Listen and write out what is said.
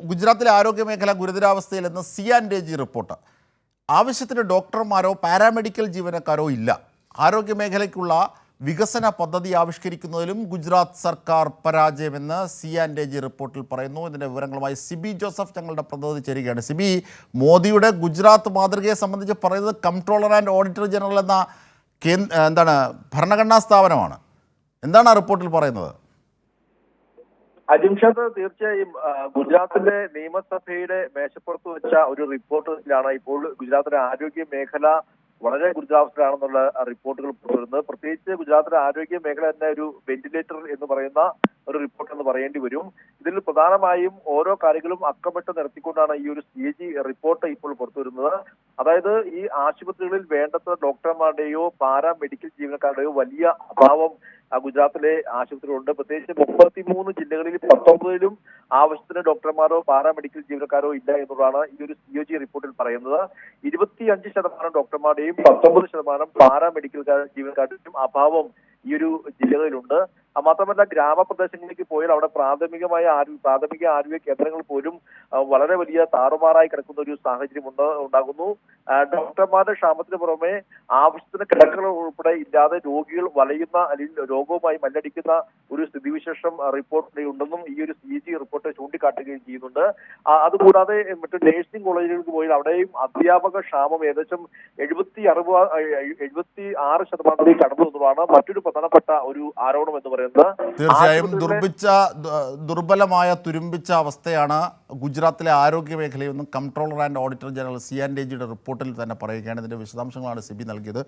ഗുജറാത്തിലെ ആരോഗ്യ മേഖല ഗുരുതരാവസ്ഥയിലെന്ന് CNDG റിപ്പോർട്ട്. ആവശ്യത്തിന് ഡോക്ടർമാരോ പാരാമെഡിക്കൽ ജീവനക്കാരോ ഇല്ല. ആരോഗ്യ മേഖലയ്ക്കുള്ള വികസന പദ്ധതി ആവിഷ്കരിക്കുന്നതിലും ഗുജറാത്ത് സർക്കാർ പരാജയമെന്ന് CNDG റിപ്പോർട്ടിൽ പറയുന്നു. ഇതിൻ്റെ വിവരങ്ങളുമായി സിബി ജോസഫ് ഞങ്ങളുടെ പ്രതിനിധി ചേരുകയാണ്. സിബി, മോദിയുടെ ഗുജറാത്ത് മാതൃകയെ സംബന്ധിച്ച് പറയുന്നത് കംട്രോളർ ആൻഡ് ഓഡിറ്റർ ജനറൽ എന്ന ഭരണഘടനാ സ്ഥാപനമാണ്. എന്താണ് ആ റിപ്പോർട്ടിൽ പറയുന്നത്? അജിംഷാദ്, തീർച്ചയായും ഗുജറാത്തിലെ നിയമസഭയുടെ മേശപ്പുറത്ത് വെച്ച ഒരു റിപ്പോർട്ടിലാണ് ഇപ്പോൾ ഗുജറാത്തിലെ ആരോഗ്യ മേഖല വളരെ ഗുരുതരാവസ്ഥയിലാണെന്നുള്ള റിപ്പോർട്ടുകൾ പുറത്തുവരുന്നത്. പ്രത്യേകിച്ച് ഗുജറാത്തിലെ ആരോഗ്യ മേഖല തന്നെ ഒരു വെന്റിലേറ്റർ എന്ന് പറയുന്ന ഒരു റിപ്പോർട്ട് എന്ന് പറയേണ്ടി വരും. ഇതിൽ പ്രധാനമായും ഓരോ കാര്യങ്ങളും അക്കമിട്ട് നിർത്തിക്കൊണ്ടാണ് ഈ ഒരു CAG റിപ്പോർട്ട് ഇപ്പോൾ പുറത്തുവരുന്നത്. അതായത് ഈ ആശുപത്രികളിൽ വേണ്ടത്ര ഡോക്ടർമാരുടെയോ പാരാമെഡിക്കൽ ജീവനക്കാരുടെയോ വലിയ അഭാവം ഗുജറാത്തിലെ ആശുപത്രികളുണ്ട്. പ്രത്യേകിച്ച് 33 ജില്ലകളിൽ 19ലും ആവശ്യത്തിന് ഡോക്ടർമാരോ പാരാമെഡിക്കൽ ജീവനക്കാരോ ഇല്ല എന്നുള്ളതാണ് ഈ ഒരു CAG റിപ്പോർട്ടിൽ പറയുന്നത്. 25% ഡോക്ടർമാരുടെയും 19% പാരാമെഡിക്കൽ ജീവനക്കാരുടെയും അഭാവം ഈ ഒരു ജില്ലകളിലുണ്ട്. മാത്രമല്ല, ഗ്രാമപ്രദേശങ്ങളിലേക്ക് പോയാൽ അവിടെ പ്രാഥമിക ആരോഗ്യ കേന്ദ്രങ്ങൾ പോലും വളരെ വലിയ താറുമാറായി കിടക്കുന്ന ഒരു സാഹചര്യം ഉണ്ടാകുന്നു. ഡോക്ടർമാരുടെ ക്ഷാമത്തിന് പുറമെ ആവശ്യത്തിന് കിടക്കകൾ ഉൾപ്പെടെ ഇല്ലാതെ രോഗികൾ വലയുന്ന അല്ലെങ്കിൽ രോഗവുമായി മല്ലടിക്കുന്ന ഒരു സ്ഥിതിവിശേഷം റിപ്പോർട്ടിൽ ഉണ്ടെന്നും ഈ ഒരു CAG റിപ്പോർട്ട് ചൂണ്ടിക്കാട്ടുകയും ചെയ്യുന്നുണ്ട്. അതുകൂടാതെ മറ്റു നഴ്സിംഗ് കോളേജുകൾക്ക് പോയാൽ അവിടെയും അധ്യാപക ക്ഷാമം ഏകദേശം 76% കടന്നു എന്നതാണ് മറ്റൊരു പ്രധാനപ്പെട്ട ഒരു ആരോപണം എന്ന് പറയുന്നത്. തീർച്ചയായും ദുർബലമായ തുരുമ്പിച്ച അവസ്ഥയാണ് ഗുജറാത്തിലെ ആരോഗ്യ മേഖലയെന്നും controller and auditor general CNDG റിപ്പോർട്ടിൽ തന്നെ പറയുകയാണ്. ഇതിന്റെ വിശദാംശങ്ങളാണ് സിബി നൽകിയത്.